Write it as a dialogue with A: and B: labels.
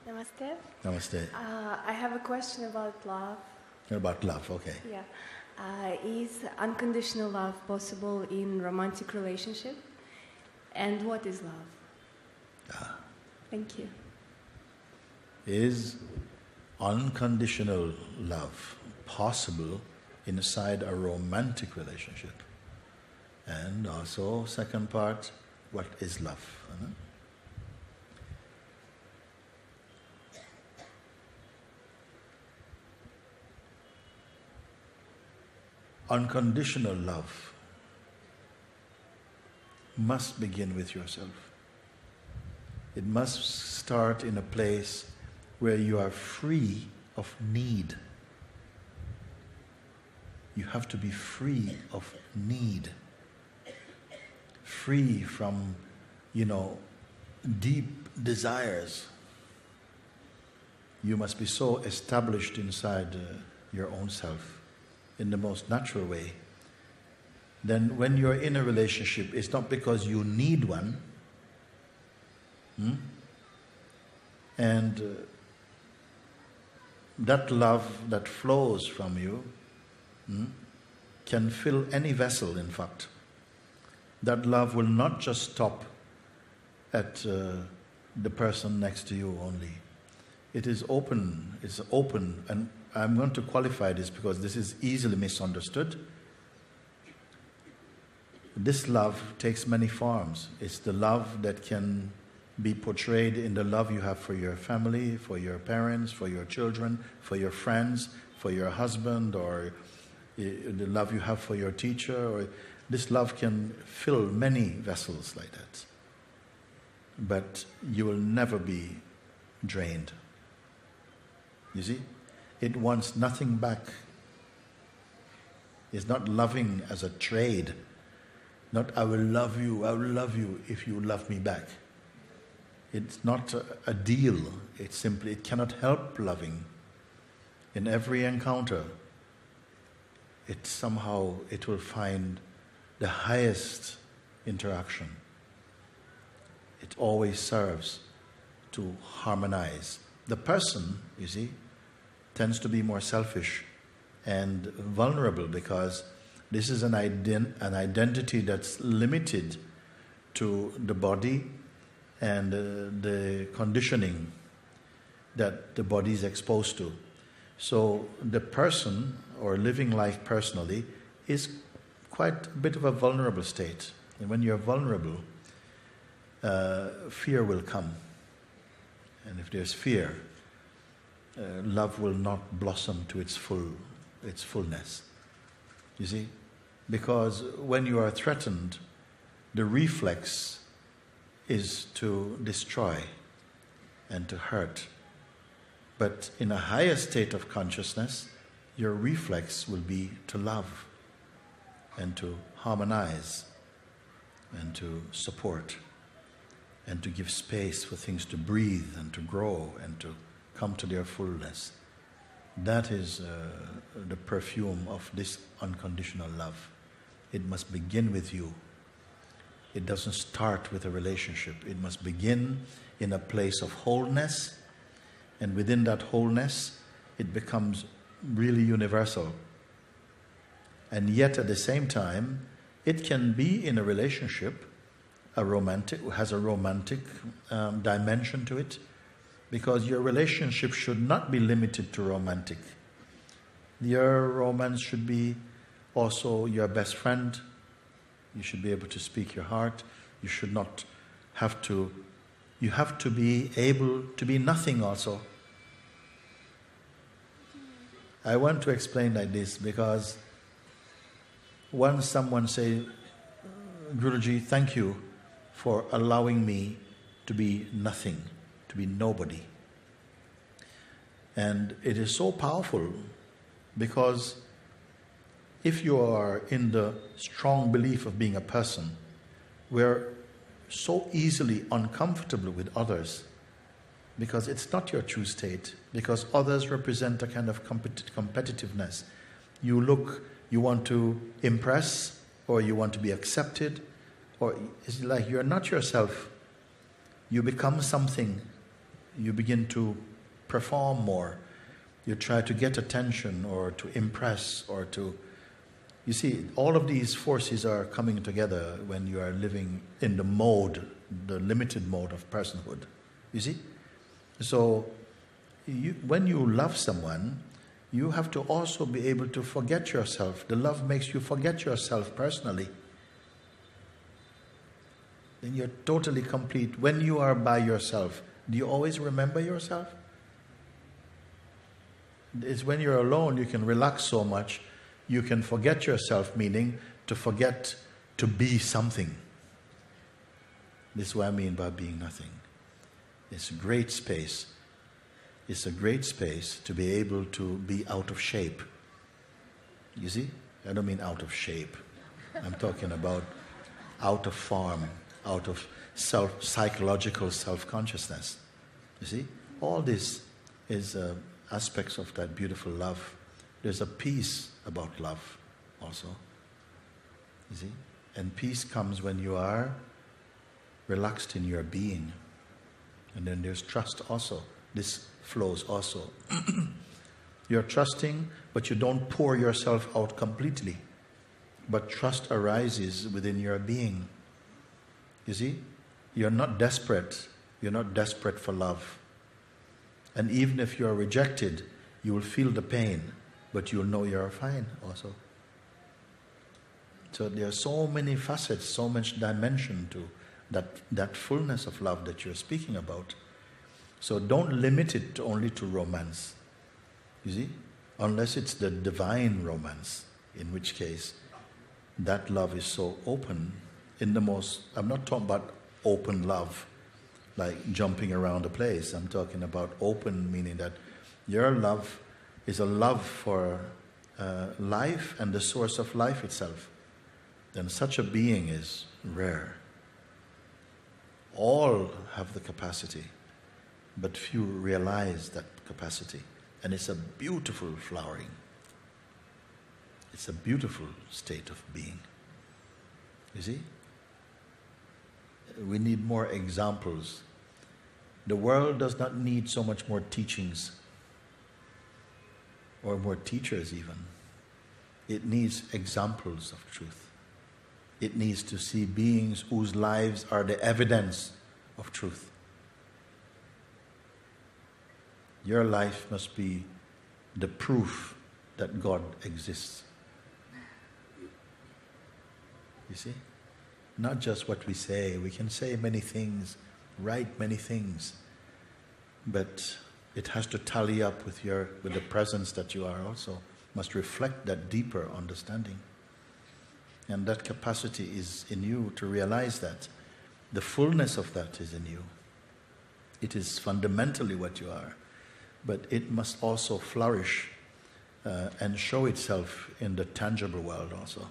A: Namaste.
B: Namaste.
A: I have a question about love.
B: About love, okay.
A: Yeah. Is unconditional love possible in romantic relationship? And what is love? Thank you.
B: Is unconditional love possible inside a romantic relationship? And also, second part, what is love? Unconditional love must begin with yourself. It must start in a place where you are free of need. You have to be free of need. Free from, deep desires. You must be so established inside your own self in the most natural way. Then when you're in a relationship, it's not because you need one. And that love that flows from you can fill any vessel, in fact. That love will not just stop at the person next to you only. It is open, and I'm going to qualify this because this is easily misunderstood. This love takes many forms. It's the love that can be portrayed in the love you have for your family, for your parents, for your children, for your friends, for your husband, or the love you have for your teacher. Or this love can fill many vessels like that. But you will never be drained. You see? It wants nothing back. It's not loving as a trade. Not, I will love you if you love me back. It's not a deal. It's simply, it cannot help loving. In every encounter, it will find the highest interaction. It always serves to harmonize. The person, you see, tends to be more selfish and vulnerable because this is an identity that's limited to the body and the conditioning that the body is exposed to. So the person, or living life personally, is quite a bit of a vulnerable state. And when you're vulnerable, fear will come. And if there's fear, love will not blossom to its fullness. You see? Because when you are threatened, the reflex is to destroy and to hurt. But in a higher state of consciousness, your reflex will be to love and to harmonize and to support and to give space for things to breathe and to grow and to come to their fullness. That is the perfume of this unconditional love. It must begin with you. It doesn't start with a relationship. It must begin in a place of wholeness, and within that wholeness, it becomes really universal. And yet at the same time, it can be in a relationship, has a romantic dimension to it, because your relationship should not be limited to romantic. Your romance should be also your best friend. You should be able to speak your heart. You should not have to, you have to be able to be nothing also. I want to explain like this because once someone say, Guruji, thank you for allowing me to be nothing, to be nobody. And it is so powerful because if you are in the strong belief of being a person, we're so easily uncomfortable with others because it's not your true state, because others represent a kind of competitiveness. You want to impress, or you want to be accepted, or it's like you're not yourself. You become something. You begin to perform more. You try to get attention or to impress or to... You see, all of these forces are coming together when you are living in the mode, the limited mode of personhood. You see? So, when you love someone, you have to also be able to forget yourself. The love makes you forget yourself personally. Then you're totally complete. When you are by yourself, do you always remember yourself? It's when you're alone you can relax so much. You can forget yourself, meaning to forget to be something. This is what I mean by being nothing. It's a great space. It's a great space to be able to be out of shape. You see? I don't mean out of shape. I'm talking about out of form, out of psychological self-consciousness. You see? All this is aspects of that beautiful love. There's a peace about love also. You see? And peace comes when you are relaxed in your being. And then there's trust also. This flows also. You're trusting, but you don't pour yourself out completely. But trust arises within your being. You see? You're not desperate. You're not desperate for love. And even if you're rejected, you will feel the pain, but you'll know you're fine also. So there are so many facets, so much dimension to that fullness of love that you're speaking about. So don't limit it only to romance. You see? Unless it's the divine romance, in which case that love is so open. I'm not talking about open love, like jumping around the place. I'm talking about open, meaning that your love is a love for life and the source of life itself. Then such a being is rare. All have the capacity, but few realize that capacity. And it's a beautiful flowering. It's a beautiful state of being. You see? We need more examples. The world does not need so much more teachings or more teachers even. It needs examples of truth. It needs to see beings whose lives are the evidence of truth. Your life must be the proof that God exists. You see? Not just what we say. We can say many things, write many things, but it has to tally up with the presence that you are also. Must reflect that deeper understanding. And that capacity is in you to realize that. The fullness of that is in you. It is fundamentally what you are. But it must also flourish and show itself in the tangible world also.